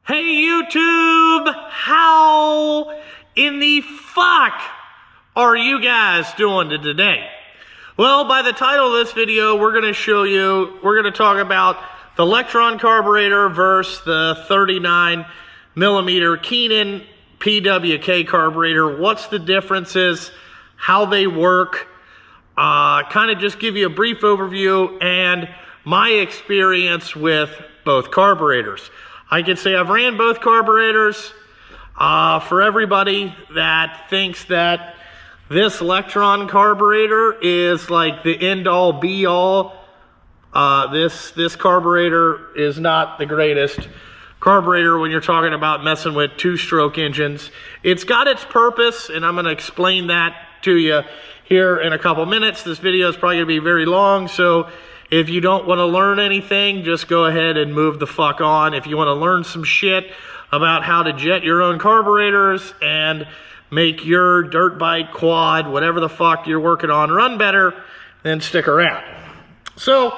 Hey YouTube, how in the fuck are you guys doing today? Well, by the title of this video, we're going to talk about the Electron Carburetor versus the 39 millimeter Keihin Pwk carburetor. What's the differences, how they work, kind of just give you a brief overview and my experience with both carburetors. I can say I've ran both carburetors. For everybody that thinks that this Electron carburetor is like the end-all be-all, this carburetor is not the greatest carburetor when you're talking about messing with two-stroke engines. It's got its purpose, and I'm going to explain that to you here in a couple minutes. This video is probably going to be very long, so if you don't want to learn anything, just go ahead and move the fuck on. If you want to learn some shit about how to jet your own carburetors and make your dirt bike, quad, whatever the fuck you're working on run better, then stick around. So,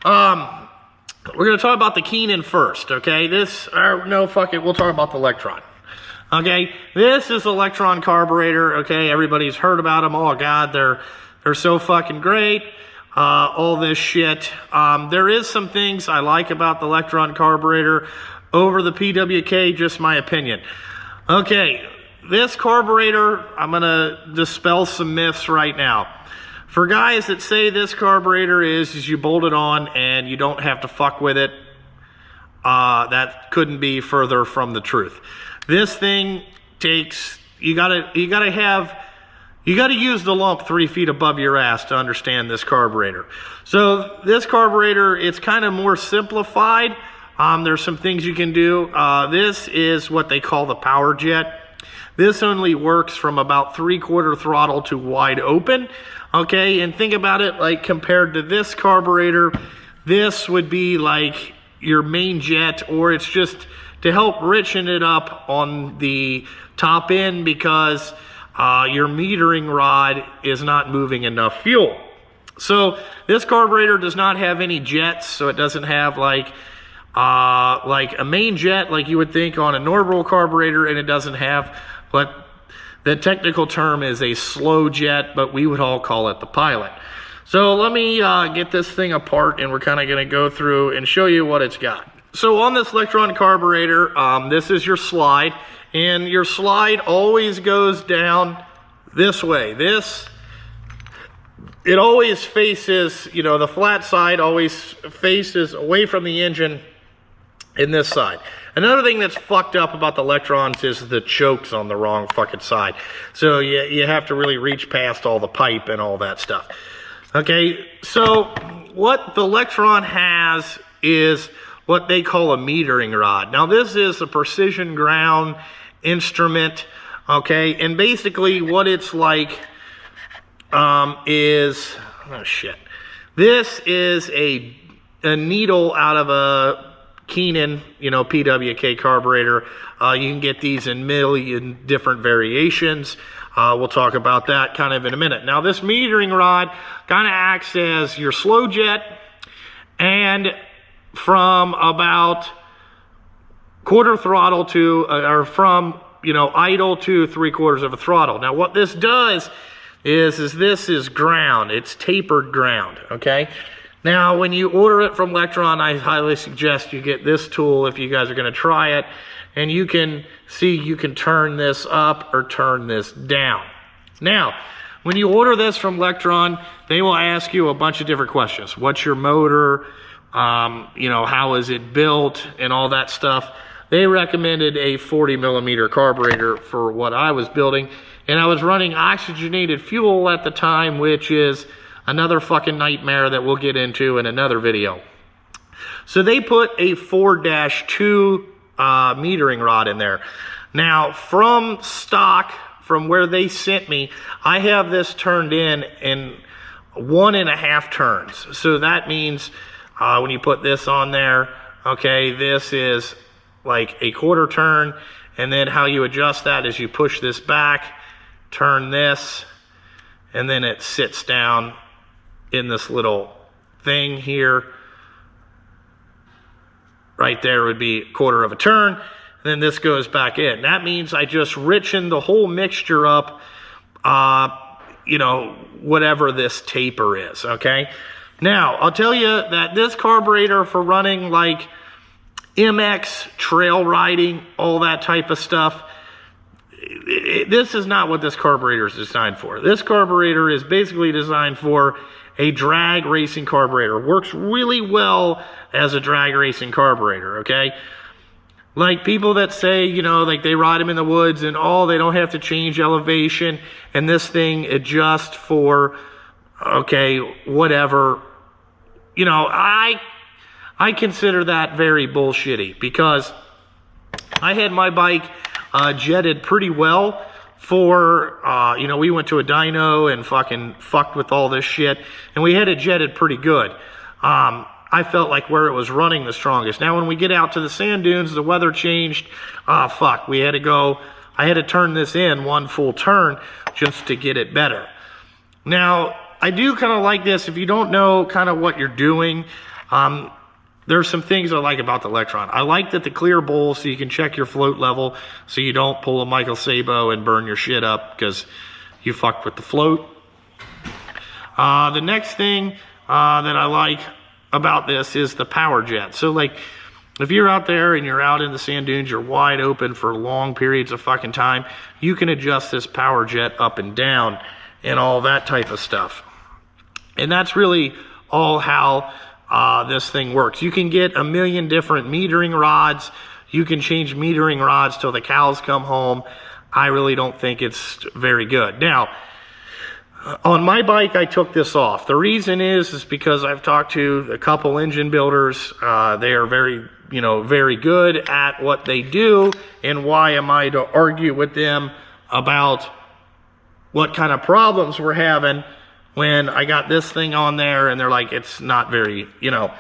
we're going to talk about the Keihin first, okay? No, fuck it, we'll talk about the Electron. Okay, this is the Electron carburetor, okay? Everybody's heard about them. Oh, God, they're so fucking great. All this shit. There is some things I like about the Electron carburetor over the Pwk, just my opinion. Okay, this carburetor, I'm going to dispel some myths right now. For guys that say this carburetor is you bolt it on and you don't have to fuck with it, that couldn't be further from the truth. This thing takes, you gotta use the lump 3 feet above your ass to understand this carburetor. So this carburetor, it's kind of more simplified. There's some things you can do. This is what they call the power jet. This only works from about 3/4 throttle to wide open. Okay, and think about it like compared to this carburetor, this would be like your main jet, or it's just to help richen it up on the top end because your metering rod is not moving enough fuel. So this carburetor does not have any jets, so it doesn't have like a main jet like you would think on a normal carburetor, and it doesn't have what the technical term is a slow jet, but we would all call it the pilot. So let me get this thing apart, and we're kind of going to go through and show you what it's got. So on this Electron carburetor, this is your slide. And your slide always goes down this way. It always faces, the flat side always faces away from the engine in this side. Another thing that's fucked up about the Electrons is the chokes on the wrong fucking side. So you have to really reach past all the pipe and all that stuff. Okay, so what the Electron has is what they call a metering rod. Now this is a precision ground instrument, okay, and basically what it's like is, oh shit, this is a needle out of a Keihin, Pwk carburetor. You can get these in million different variations. We'll talk about that kind of in a minute. Now this metering rod kind of acts as your slow jet, and from about quarter throttle to, or from, idle to 3/4 of a throttle. Now what this does is this is ground. It's tapered ground, okay? Now when you order it from Electron, I highly suggest you get this tool if you guys are gonna try it, and you can see you can turn this up or turn this down. Now, when you order this from Electron, they will ask you a bunch of different questions. What's your motor? How is it built and all that stuff. They recommended a 40 millimeter carburetor for what I was building, and I was running oxygenated fuel at the time, which is another fucking nightmare that we'll get into in another video. So they put a 4-2 metering rod in there. Now from stock, from where they sent me, I have this turned in 1.5 turns. So that means when you put this on there, okay, this is like a 1/4 turn, and then how you adjust that is you push this back, turn this, and then it sits down in this little thing here. Right there would be 1/4 of a turn, and then this goes back in. That means I just richen the whole mixture up, you know, whatever this taper is, okay? Now, I'll tell you that this carburetor for running like MX, trail riding, all that type of stuff, this is not what this carburetor is designed for. This carburetor is basically designed for a drag racing carburetor. Works really well as a drag racing carburetor, okay? Like people that say, you know, like they ride them in the woods and they don't have to change elevation and this thing adjusts for, okay, whatever. You know, I consider that very bullshitty because I had my bike jetted pretty well for, you know, we went to a dyno and fucked with all this shit, and we had it jetted pretty good. I felt like where it was running the strongest. Now, when we get out to the sand dunes, the weather changed. Fuck, I had to turn this in one full turn just to get it better. Now, I do kind of like this. If you don't know kind of what you're doing, there's some things I like about the Lectron. I like that the clear bowl so you can check your float level so you don't pull a Michael Sabo and burn your shit up because you fucked with the float. The next thing that I like about this is the power jet. So like if you're out there and you're out in the sand dunes, you're wide open for long periods of fucking time, you can adjust this power jet up and down and all that type of stuff. And that's really all how this thing works. You can get a million different metering rods. You can change metering rods till the cows come home. I really don't think it's very good. Now, on my bike, I took this off. The reason is because I've talked to a couple engine builders. They are very, you know, very good at what they do. And why am I to argue with them about what kind of problems we're having when I got this thing on there and they're like, it's not very, you know,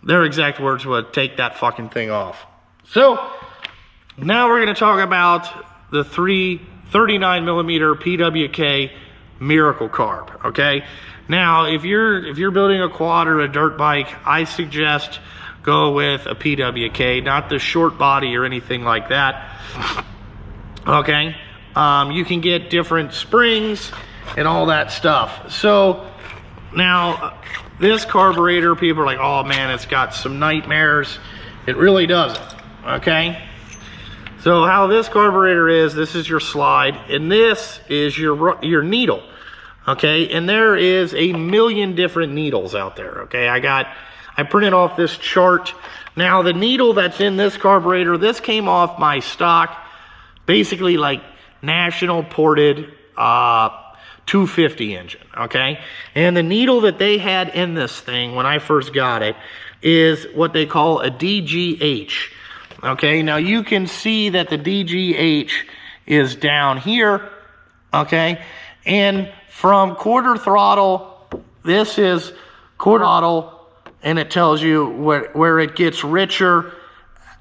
their exact words would take that fucking thing off. So now we're going to talk about the 39 millimeter Pwk Miracle Carb, okay? Now, if you're building a quad or a dirt bike, I suggest go with a Pwk, not the short body or anything like that, okay? You can get different springs and all that stuff. So now this carburetor, people are like, oh man, it's got some nightmares. It really doesn't, okay? So how this carburetor is, this is your slide and this is your needle, okay? And there is a million different needles out there, okay? I printed off this chart. Now the needle that's in this carburetor, this came off my stock, basically like national ported 250 engine, okay? And the needle that they had in this thing when I first got it is what they call a DGH, okay? Now you can see that the DGH is down here, okay? And from quarter throttle, this is quarter throttle, and it tells you where it gets richer,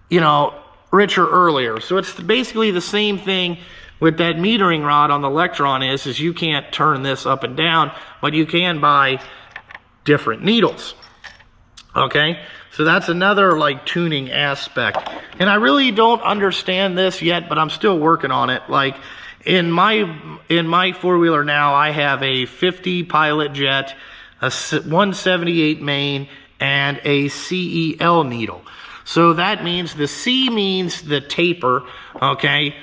you know, richer earlier. So it's basically the same thing with that metering rod on the Lectron is you can't turn this up and down, but you can buy different needles, okay? So that's another like tuning aspect. And I really don't understand this yet, but I'm still working on it. Like in my four-wheeler now, I have a 50 Pilot Jet, a 178 main, and a CEL needle. So that means the C means the taper, okay?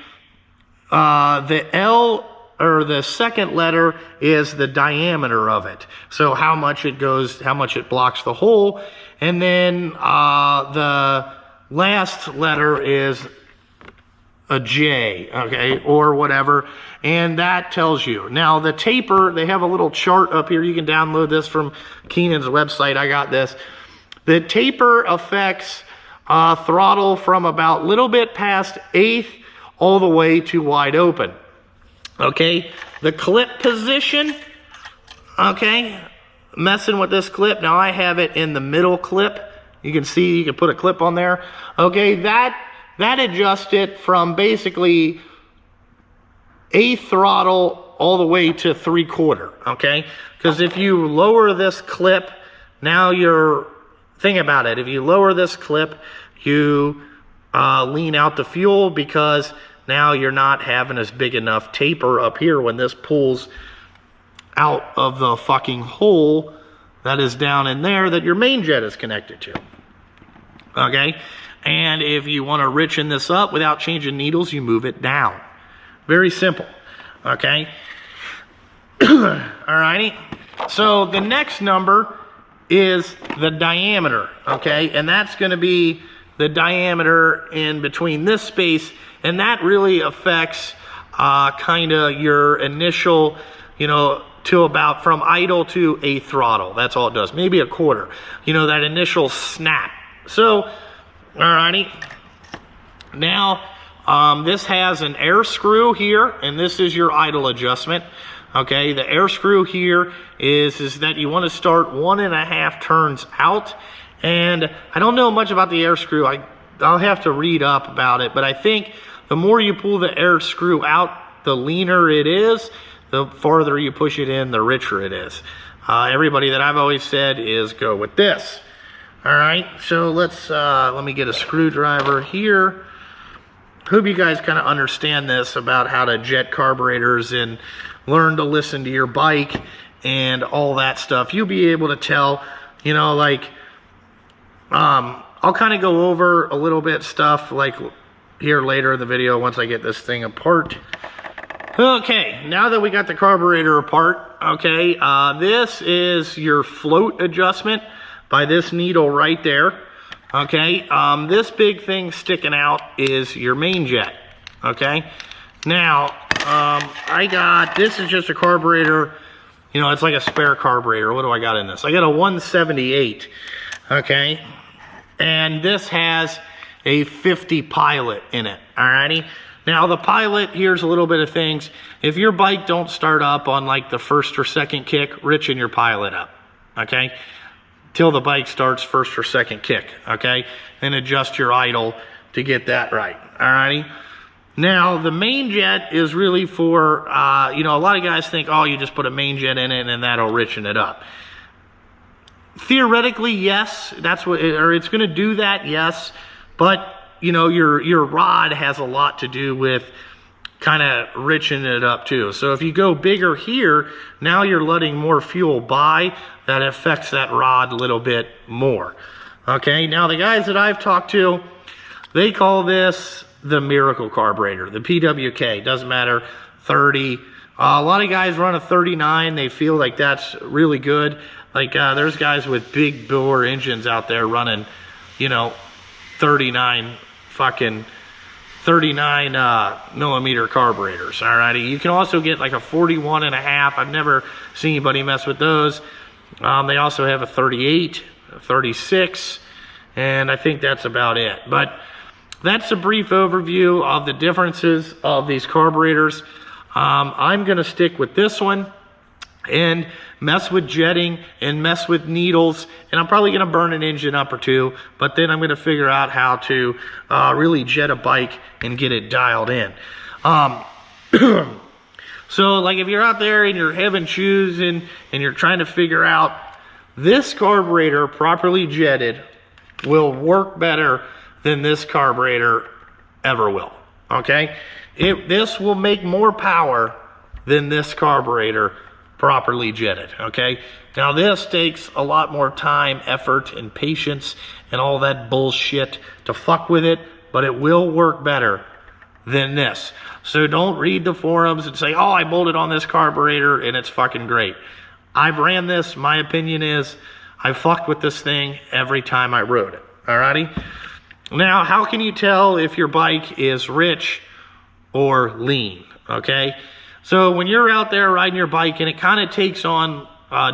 The L, or the second letter, is the diameter of it. So how much it goes, how much it blocks the hole. And then the last letter is a J, okay, or whatever. And that tells you. Now the taper, they have a little chart up here. You can download this from Keihin's website. I got this. The taper affects throttle from about little bit past 1/8 all the way to wide open, okay? The clip position, okay, messing with this clip. Now I have it in the middle clip. You can see, you can put a clip on there, okay? That adjusts it from basically 1/8 throttle all the way to 3/4, okay? Because if you lower this clip, now think about it, if you lower this clip, you lean out the fuel, because now you're not having as big enough taper up here when this pulls out of the fucking hole that is down in there that your main jet is connected to. Okay, and if you want to richen this up without changing needles, you move it down. Very simple. Okay. Alrighty. So the next number is the diameter. Okay, and that's going to be the diameter in between this space, and that really affects kind of your initial, you know, to about from idle to a throttle. That's all it does. Maybe a quarter. You know, that initial snap. So, alrighty. Now, this has an air screw here, and this is your idle adjustment. Okay, the air screw here is that you want to start 1.5 turns out. And I don't know much about the air screw. I'll have to read up about it, but I think the more you pull the air screw out, the leaner it is. The farther you push it in, the richer it is. Everybody that I've always said is go with this. All right, so let me get a screwdriver here. Hope you guys kind of understand this about how to jet carburetors and learn to listen to your bike and all that stuff. You'll be able to tell, you know, like, I'll kind of go over a little bit stuff like here later in the video once I get this thing apart. Okay, now that we got the carburetor apart, okay, this is your float adjustment by this needle right there. Okay, this big thing sticking out is your main jet. Okay, now this is just a carburetor. You know, it's like a spare carburetor. What do I got in this? I got a 178. Okay, and this has a 50 Pilot in it. Alrighty. Now the Pilot, here's a little bit of things. If your bike don't start up on like the first or second kick, richen your Pilot up, okay? Till the bike starts first or second kick, okay? Then adjust your idle to get that right, alrighty? Now the main jet is really for, you know, a lot of guys think, oh, you just put a main jet in it and that'll richen it up. Theoretically, yes, that's what, or it's gonna do that, yes, but you know, your rod has a lot to do with kind of richening it up too. So if you go bigger here, now you're letting more fuel by, that affects that rod a little bit more. Okay, now the guys that I've talked to, they call this the Miracle Carburetor, the Pwk, doesn't matter, 30. A lot of guys run a 39, they feel like that's really good. Like there's guys with big bore engines out there running, you know, 39 millimeter carburetors. Alrighty, you can also get like a 41.5. I've never seen anybody mess with those. They also have a 38, a 36, and I think that's about it. But that's a brief overview of the differences of these carburetors. I'm gonna stick with this one and mess with jetting and mess with needles, and I'm probably gonna burn an engine up or two, but then I'm gonna figure out how to really jet a bike and get it dialed in. So like if you're out there and you're having shoes and you're trying to figure out, this carburetor properly jetted will work better than this carburetor ever will, okay? This will make more power than this carburetor properly jetted, okay? Now this takes a lot more time, effort, and patience and all that bullshit to fuck with it, but it will work better than this. So don't read the forums and say, oh, I bolted on this carburetor and it's fucking great. I've ran this, my opinion is, I fucked with this thing every time I rode it, alrighty? Now, how can you tell if your bike is rich or lean, okay? So when you're out there riding your bike and it kind of takes on,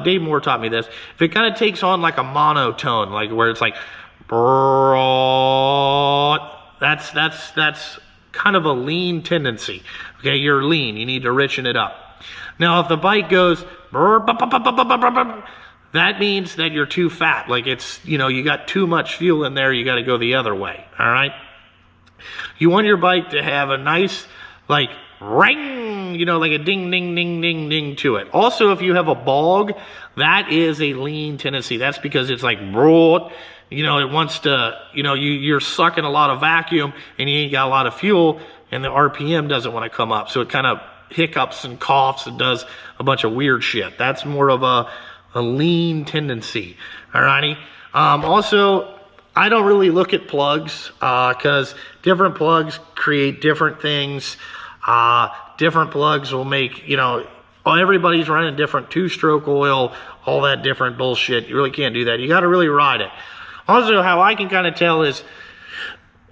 Dave Moore taught me this, if it kind of takes on like a monotone, like where it's like, that's kind of a lean tendency. Okay, you're lean, you need to richen it up. Now if the bike goes, that means that you're too fat. Like it's, you know, you got too much fuel in there, you got to go the other way, all right? You want your bike to have a nice, like, ring, you know, like a ding, ding, ding, ding, ding to it. Also, if you have a bog, that is a lean tendency. That's because it's like broad you know, it wants to, you know, you're sucking a lot of vacuum and you ain't got a lot of fuel, and the RPM doesn't want to come up. So it kind of hiccups and coughs and does a bunch of weird shit. That's more of a lean tendency. Alrighty. Also, I don't really look at plugs because different plugs create different things. Different plugs will make, you know, everybody's running different two-stroke oil, all that different bullshit. You really can't do that. You got to really ride it. Also, how I can kind of tell is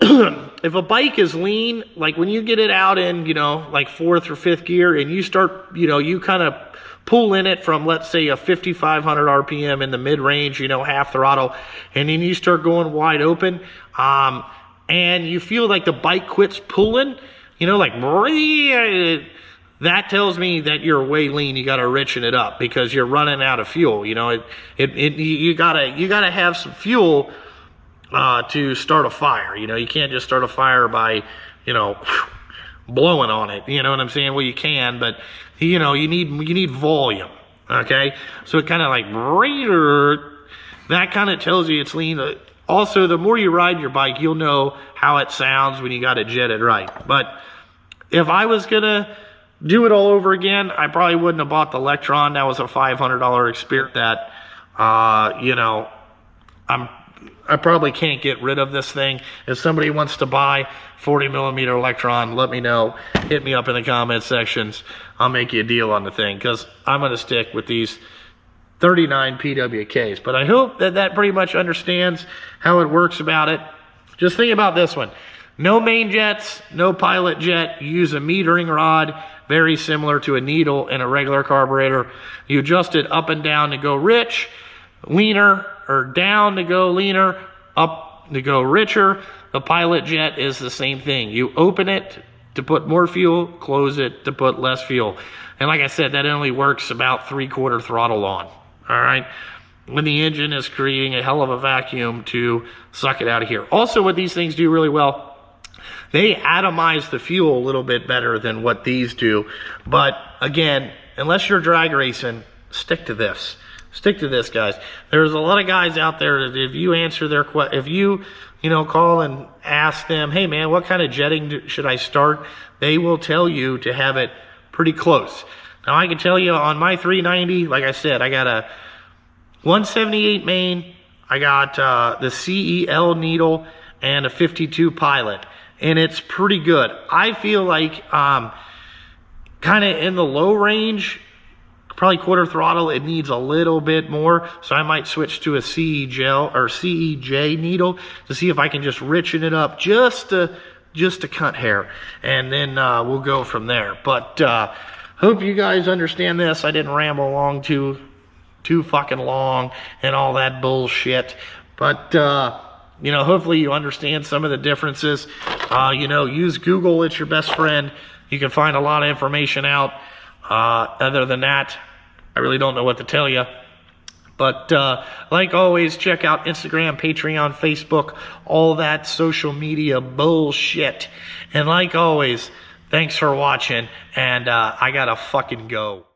if a bike is lean, like when you get it out in, you know, like 4th or 5th gear and you start, you know, you kind of pull in it from, let's say, a 5,500 RPM in the mid-range, you know, half throttle, and then you start going wide open, and you feel like the bike quits pulling, you know, like, that tells me that you're way lean. You got to richen it up because you're running out of fuel. You know, you gotta have some fuel to start a fire. You know, you can't just start a fire by, you know, blowing on it. You know what I'm saying? Well, you can, but you know, you need volume. Okay, so it kind of like that kind of tells you it's lean. Also, the more you ride your bike, you'll know how it sounds when you got it jetted right. But if I was gonna do it all over again, I probably wouldn't have bought the Lectron. That was a $500 experience that, you know, I probably can't get rid of this thing. If somebody wants to buy 40mm Electron, let me know. Hit me up in the comment sections. I'll make you a deal on the thing because I'm going to stick with these 39 Pwks. But I hope that pretty much understands how it works about it. Just think about this one. No main jets, no pilot jet. You use a metering rod, very similar to a needle in a regular carburetor. You adjust it up and down to go rich, leaner, or down to go leaner, up to go richer. The pilot jet is the same thing. You open it to put more fuel, close it to put less fuel. And like I said, that only works about 3/4 throttle on. All right. When the engine is creating a hell of a vacuum to suck it out of here. Also, what these things do really well, they atomize the fuel a little bit better than what these do. But again, unless you're drag racing, stick to this. Stick to this, guys. There's a lot of guys out there that if you answer their question, if you know, call and ask them, hey man, what kind of jetting should I start? They will tell you to have it pretty close. Now I can tell you on my 390, like I said, I got a 178 main, I got the CEL needle and a 52 pilot, and it's pretty good. I feel like kind of in the low range, probably 1/4 throttle, it needs a little bit more, so I might switch to a CEJ needle to see if I can just richen it up just a cunt hair, and then we'll go from there. But hope you guys understand this. I didn't ramble along too fucking long and all that bullshit, but you know, hopefully you understand some of the differences. You know, use Google, it's your best friend. You can find a lot of information out. Other than that, I really don't know what to tell you. But like always, check out Instagram, Patreon, Facebook, all that social media bullshit. And like always, thanks for watching, and I gotta fucking go.